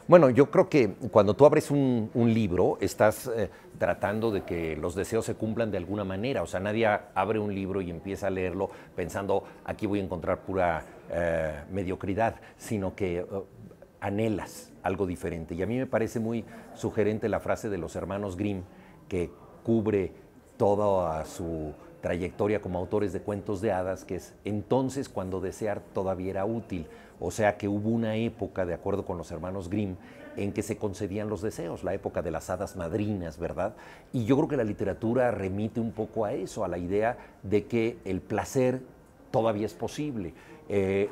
Bueno, yo creo que cuando tú abres un libro, estás tratando de que los deseos se cumplan de alguna manera. O sea, nadie abre un libro y empieza a leerlo pensando, aquí voy a encontrar pura mediocridad, sino que anhelas algo diferente. Y a mí me parece muy sugerente la frase de los hermanos Grimm, que cubre toda su trayectoria como autores de cuentos de hadas, que es entonces cuando desear todavía era útil. O sea que hubo una época, de acuerdo con los hermanos Grimm, en que se concedían los deseos, la época de las hadas madrinas, ¿verdad? Y yo creo que la literatura remite un poco a eso, a la idea de que el placer todavía es posible.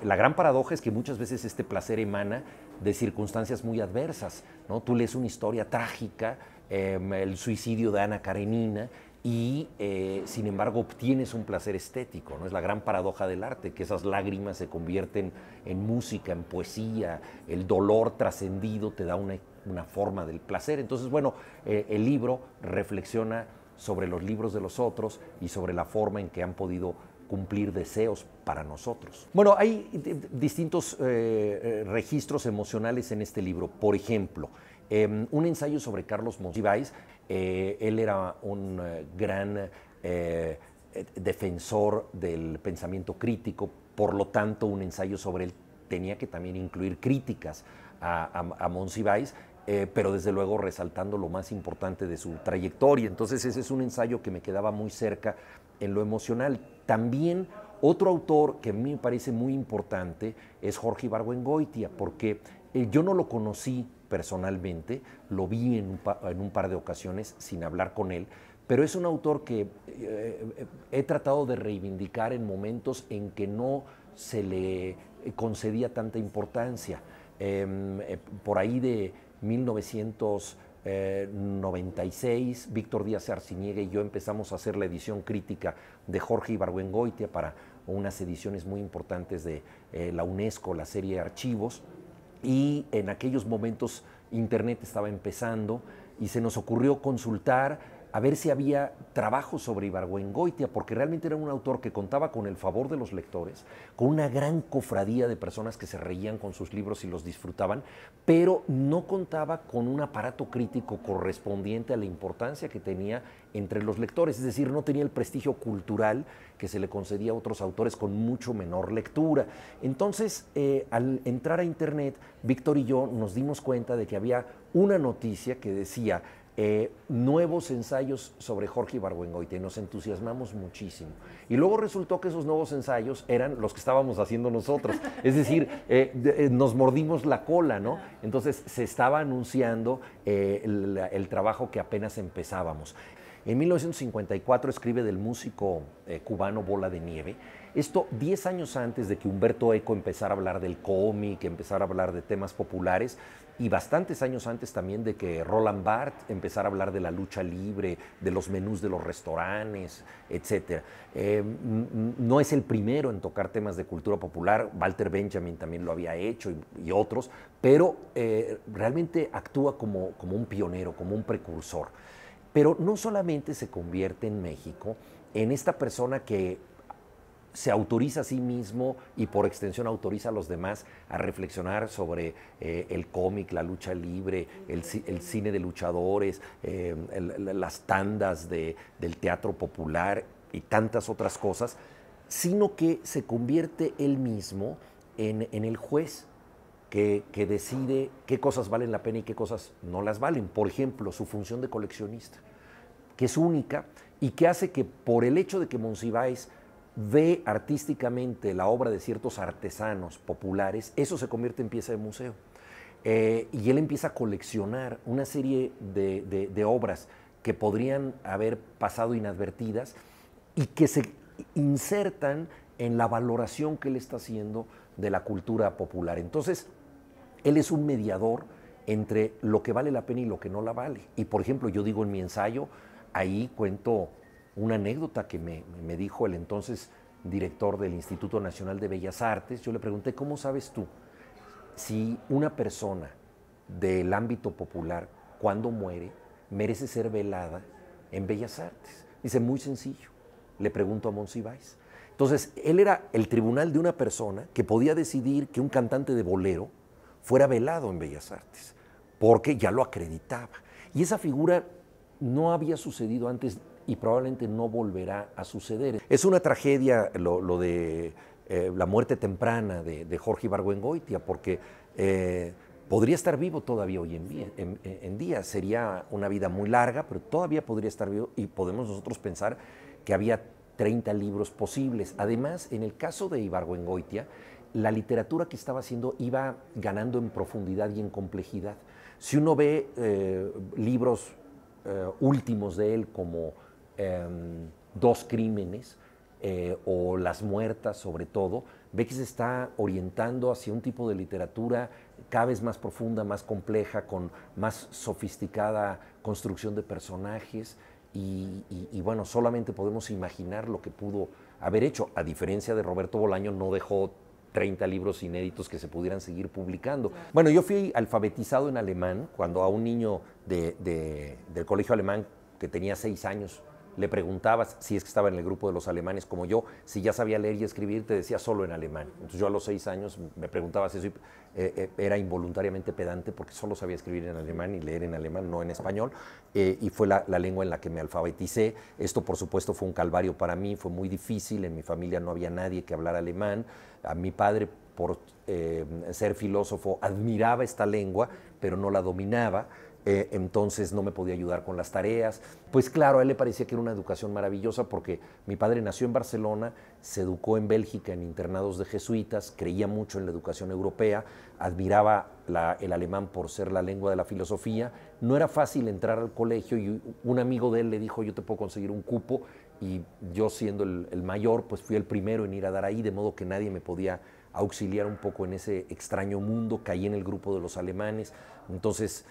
La gran paradoja es que muchas veces este placer emana de circunstancias muy adversas, ¿no? Tú lees una historia trágica, el suicidio de Ana Karenina, y sin embargo obtienes un placer estético, ¿no? Es la gran paradoja del arte, que esas lágrimas se convierten en música, en poesía, el dolor trascendido te da una forma del placer. Entonces, bueno, el libro reflexiona sobre los libros de los otros y sobre la forma en que han podido cumplir deseos para nosotros. Bueno, hay distintos registros emocionales en este libro. Por ejemplo, un ensayo sobre Carlos Monsiváis. Él era un gran defensor del pensamiento crítico, por lo tanto un ensayo sobre él tenía que también incluir críticas a Monsiváis, pero desde luego resaltando lo más importante de su trayectoria. Entonces ese es un ensayo que me quedaba muy cerca en lo emocional. También otro autor que a mí me parece muy importante es Jorge Ibargüengoitia, porque yo no lo conocí personalmente, lo vi en un par de ocasiones sin hablar con él, pero es un autor que he tratado de reivindicar en momentos en que no se le concedía tanta importancia. Por ahí de 1996, Víctor Díaz Arciniega y yo empezamos a hacer la edición crítica de Jorge Ibargüengoitia para unas ediciones muy importantes de la UNESCO, la serie Archivos, y en aquellos momentos Internet estaba empezando y se nos ocurrió consultar a ver si había trabajo sobre Ibargüengoitia, porque realmente era un autor que contaba con el favor de los lectores, con una gran cofradía de personas que se reían con sus libros y los disfrutaban, pero no contaba con un aparato crítico correspondiente a la importancia que tenía entre los lectores, es decir, no tenía el prestigio cultural que se le concedía a otros autores con mucho menor lectura. Entonces, al entrar a Internet, Víctor y yo nos dimos cuenta de que había una noticia que decía nuevos ensayos sobre Jorge Ibargüengoitia, y nos entusiasmamos muchísimo. Y luego resultó que esos nuevos ensayos eran los que estábamos haciendo nosotros, es decir, nos mordimos la cola, ¿no? Entonces se estaba anunciando el trabajo que apenas empezábamos. En 1954 escribe del músico cubano Bola de Nieve. Esto 10 años antes de que Humberto Eco empezara a hablar del cómic, empezara a hablar de temas populares, y bastantes años antes también de que Roland Barthes empezara a hablar de la lucha libre, de los menús de los restaurantes, etc. No es el primero en tocar temas de cultura popular, Walter Benjamin también lo había hecho y otros, pero realmente actúa como un pionero, como un precursor. Pero no solamente se convierte en México en esta persona que se autoriza a sí mismo y por extensión autoriza a los demás a reflexionar sobre el cómic, la lucha libre, el cine de luchadores, las tandas del teatro popular y tantas otras cosas, sino que se convierte él mismo en el juez que decide qué cosas valen la pena y qué cosas no las valen. Por ejemplo, su función de coleccionista, que es única y que hace que por el hecho de que Monsiváis ve artísticamente la obra de ciertos artesanos populares, eso se convierte en pieza de museo. Y él empieza a coleccionar una serie de obras que podrían haber pasado inadvertidas y que se insertan en la valoración que él está haciendo de la cultura popular. Entonces, él es un mediador entre lo que vale la pena y lo que no la vale. Y, por ejemplo, yo digo en mi ensayo, ahí cuento una anécdota que me dijo el entonces director del Instituto Nacional de Bellas Artes. Yo le pregunté, ¿cómo sabes tú si una persona del ámbito popular, cuando muere, merece ser velada en Bellas Artes? Dice, muy sencillo. Le pregunto a Monsiváis. Entonces, él era el tribunal de una persona que podía decidir que un cantante de bolero fuera velado en Bellas Artes. porque ya lo acreditaba. Y esa figura no había sucedido antes y probablemente no volverá a suceder. Es una tragedia lo de la muerte temprana de Jorge Ibargüengoitia, porque podría estar vivo todavía hoy en día. Sería una vida muy larga, pero todavía podría estar vivo y podemos nosotros pensar que había 30 libros posibles. Además, en el caso de Ibargüengoitia, la literatura que estaba haciendo iba ganando en profundidad y en complejidad. Si uno ve libros últimos de él como Dos crímenes o Las muertas sobre todo, ve que se está orientando hacia un tipo de literatura cada vez más profunda, más compleja, con más sofisticada construcción de personajes y bueno, solamente podemos imaginar lo que pudo haber hecho. A diferencia de Roberto Bolaño, no dejó 30 libros inéditos que se pudieran seguir publicando. Claro. Bueno, yo fui alfabetizado en alemán cuando a un niño del colegio alemán que tenía 6 años le preguntabas, si es que estaba en el grupo de los alemanes como yo, si ya sabía leer y escribir, te decía solo en alemán. Entonces yo a los 6 años me preguntabas eso y era involuntariamente pedante porque solo sabía escribir en alemán y leer en alemán, no en español, y fue la lengua en la que me alfabeticé. Esto por supuesto fue un calvario para mí, fue muy difícil, en mi familia no había nadie que hablara alemán. A mi padre, por ser filósofo, admiraba esta lengua, pero no la dominaba. Entonces no me podía ayudar con las tareas. Pues claro, a él le parecía que era una educación maravillosa porque mi padre nació en Barcelona, se educó en Bélgica en internados de jesuitas, creía mucho en la educación europea, admiraba el alemán por ser la lengua de la filosofía. No era fácil entrar al colegio y un amigo de él le dijo, yo te puedo conseguir un cupo, y yo siendo el mayor, pues fui el primero en ir a dar ahí, de modo que nadie me podía auxiliar un poco en ese extraño mundo. Caí en el grupo de los alemanes. Entonces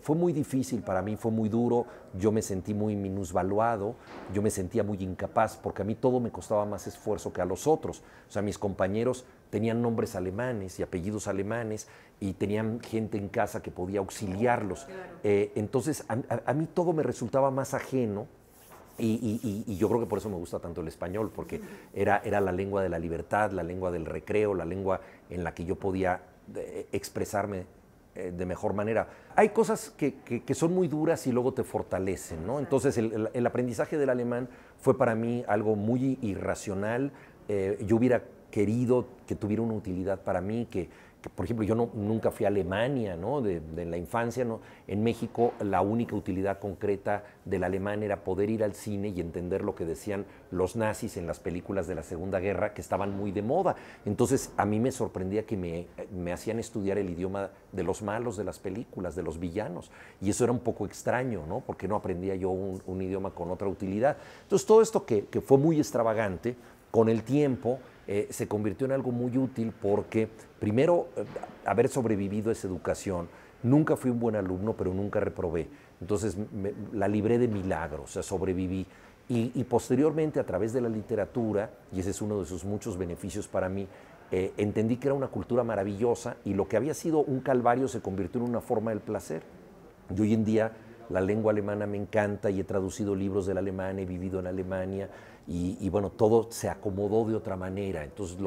fue muy difícil para mí, fue muy duro, yo me sentí muy minusvaluado, yo me sentía muy incapaz, porque a mí todo me costaba más esfuerzo que a los otros. O sea, mis compañeros tenían nombres alemanes y apellidos alemanes y tenían gente en casa que podía auxiliarlos. Entonces, a mí todo me resultaba más ajeno. Y yo creo que por eso me gusta tanto el español, porque era la lengua de la libertad, la lengua del recreo, la lengua en la que yo podía expresarme de mejor manera. Hay cosas que son muy duras y luego te fortalecen, ¿no? Entonces el aprendizaje del alemán fue para mí algo muy irracional. Yo hubiera querido que tuviera una utilidad para mí, que por ejemplo, yo nunca fui a Alemania, ¿no? De la infancia, ¿no? En México la única utilidad concreta del alemán era poder ir al cine y entender lo que decían los nazis en las películas de la Segunda Guerra, que estaban muy de moda. Entonces a mí me sorprendía que me hacían estudiar el idioma de los malos de las películas, de los villanos, y eso era un poco extraño, ¿no? Porque no aprendía yo un idioma con otra utilidad. Entonces todo esto que fue muy extravagante, con el tiempo se convirtió en algo muy útil porque, primero, haber sobrevivido a esa educación. Nunca fui un buen alumno, pero nunca reprobé. Entonces la libré de milagro, o sea, sobreviví. Y posteriormente, a través de la literatura, y ese es uno de sus muchos beneficios para mí, entendí que era una cultura maravillosa y lo que había sido un calvario se convirtió en una forma del placer. Y hoy en día la lengua alemana me encanta y he traducido libros del alemán, he vivido en Alemania y bueno, todo se acomodó de otra manera. Entonces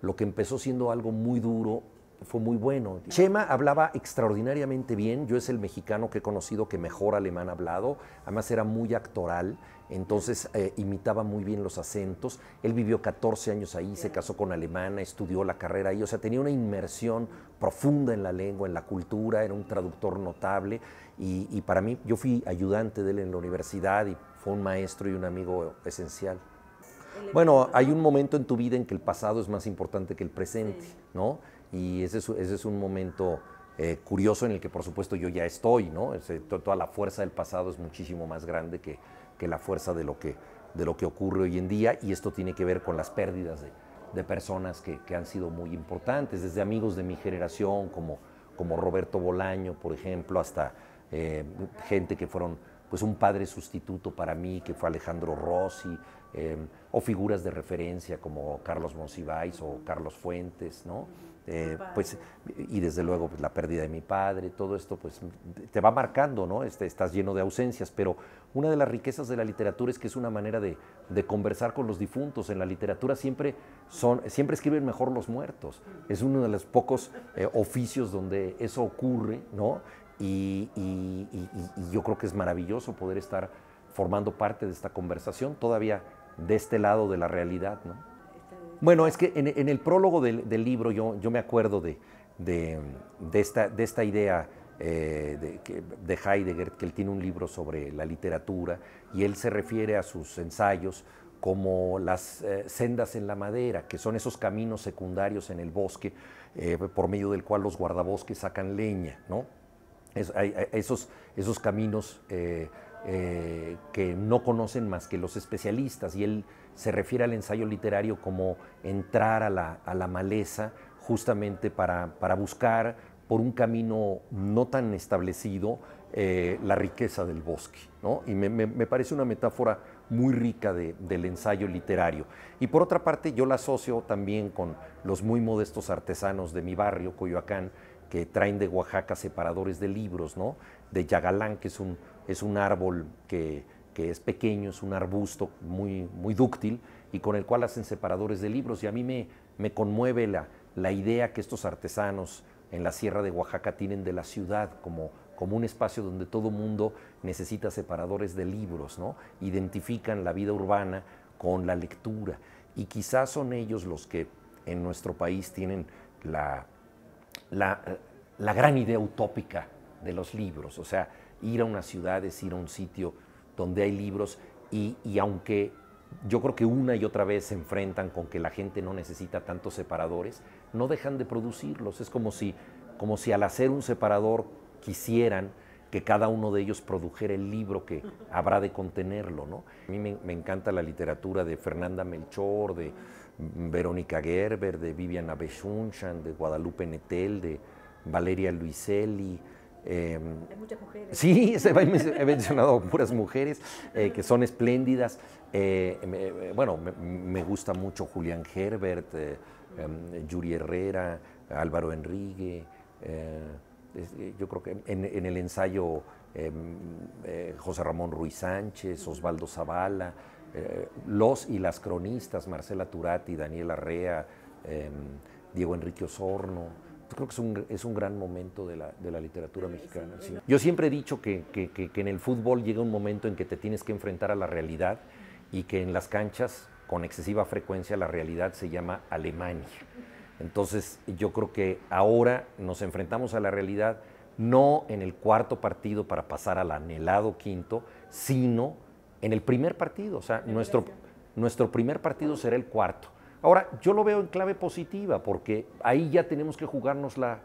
lo que empezó siendo algo muy duro fue muy bueno. Chema hablaba extraordinariamente bien. Yo es el mexicano que he conocido que mejor alemán ha hablado. Además era muy actoral, entonces imitaba muy bien los acentos. Él vivió 14 años ahí, se casó con alemana, estudió la carrera ahí. O sea, tenía una inmersión profunda en la lengua, en la cultura, era un traductor notable. Y para mí, yo fui ayudante de él en la universidad y fue un maestro y un amigo esencial. Bueno, hay un momento en tu vida en que el pasado es más importante que el presente, ¿no? Y ese es un momento curioso en el que, por supuesto, yo ya estoy, ¿no? Toda la fuerza del pasado es muchísimo más grande que la fuerza de lo que ocurre hoy en día, y esto tiene que ver con las pérdidas de personas que han sido muy importantes, desde amigos de mi generación, como Roberto Bolaño, por ejemplo, hasta gente que fueron pues un padre sustituto para mí, que fue Alejandro Rossi, o figuras de referencia como Carlos Monsiváis o Carlos Fuentes, ¿no? pues, y desde luego pues, la pérdida de mi padre, todo esto pues te va marcando, ¿no? Estás lleno de ausencias, pero una de las riquezas de la literatura es que es una manera de conversar con los difuntos. En la literatura siempre escriben mejor los muertos. Es uno de los pocos oficios donde eso ocurre, ¿no? Y yo creo que es maravilloso poder estar formando parte de esta conversación, todavía de este lado de la realidad, ¿no? Bueno, es que en el prólogo del libro yo me acuerdo de esta idea de Heidegger, que él tiene un libro sobre la literatura y él se refiere a sus ensayos como las sendas en la madera, que son esos caminos secundarios en el bosque por medio del cual los guardabosques sacan leña, ¿no? Esos caminos que no conocen más que los especialistas, y él se refiere al ensayo literario como entrar a la maleza justamente para buscar por un camino no tan establecido la riqueza del bosque, ¿no? Y me parece una metáfora muy rica del ensayo literario. Y por otra parte yo la asocio también con los muy modestos artesanos de mi barrio, Coyoacán, que traen de Oaxaca separadores de libros, ¿no? De yagalán, que es un árbol que es pequeño, es un arbusto muy dúctil y con el cual hacen separadores de libros. Y a mí me conmueve la idea que estos artesanos en la Sierra de Oaxaca tienen de la ciudad como un espacio donde todo mundo necesita separadores de libros, ¿no? Identifican la vida urbana con la lectura. Y quizás son ellos los que en nuestro país tienen la gran idea utópica de los libros. O sea, ir a una ciudad es ir a un sitio donde hay libros y aunque yo creo que una y otra vez se enfrentan con que la gente no necesita tantos separadores, no dejan de producirlos. Es como si al hacer un separador quisieran que cada uno de ellos produjera el libro que habrá de contenerlo, ¿no? A mí me encanta la literatura de Fernanda Melchor, de Verónica Gerber, de Viviana Bechunchan, de Guadalupe Nettel, de Valeria Luiselli. Hay muchas mujeres. Sí, he mencionado puras mujeres que son espléndidas. Bueno, me gusta mucho Julián Herbert, Yuri Herrera, Álvaro Enrique. Yo creo que en el ensayo José Ramón Ruiz Sánchez, Osvaldo Zavala, los y las cronistas, Marcela Turati, Daniel Arrea, Diego Enrique Osorno. Yo creo que es un gran momento de la literatura mexicana. Sí. Yo siempre he dicho que en el fútbol llega un momento en que te tienes que enfrentar a la realidad y que en las canchas, con excesiva frecuencia, la realidad se llama Alemania. Entonces, yo creo que ahora nos enfrentamos a la realidad no en el cuarto partido para pasar al anhelado quinto, sino en el primer partido. O sea, nuestro primer partido será el cuarto. Ahora, yo lo veo en clave positiva, porque ahí ya tenemos que jugárnosla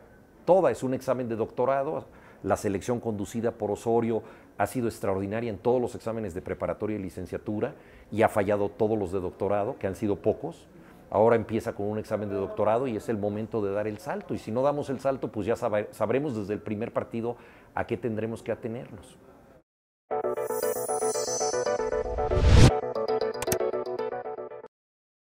toda. Es un examen de doctorado. La selección conducida por Osorio ha sido extraordinaria en todos los exámenes de preparatoria y licenciatura y ha fallado todos los de doctorado, que han sido pocos. Ahora empieza con un examen de doctorado y es el momento de dar el salto. Y si no damos el salto, pues ya sabremos desde el primer partido a qué tendremos que atenernos.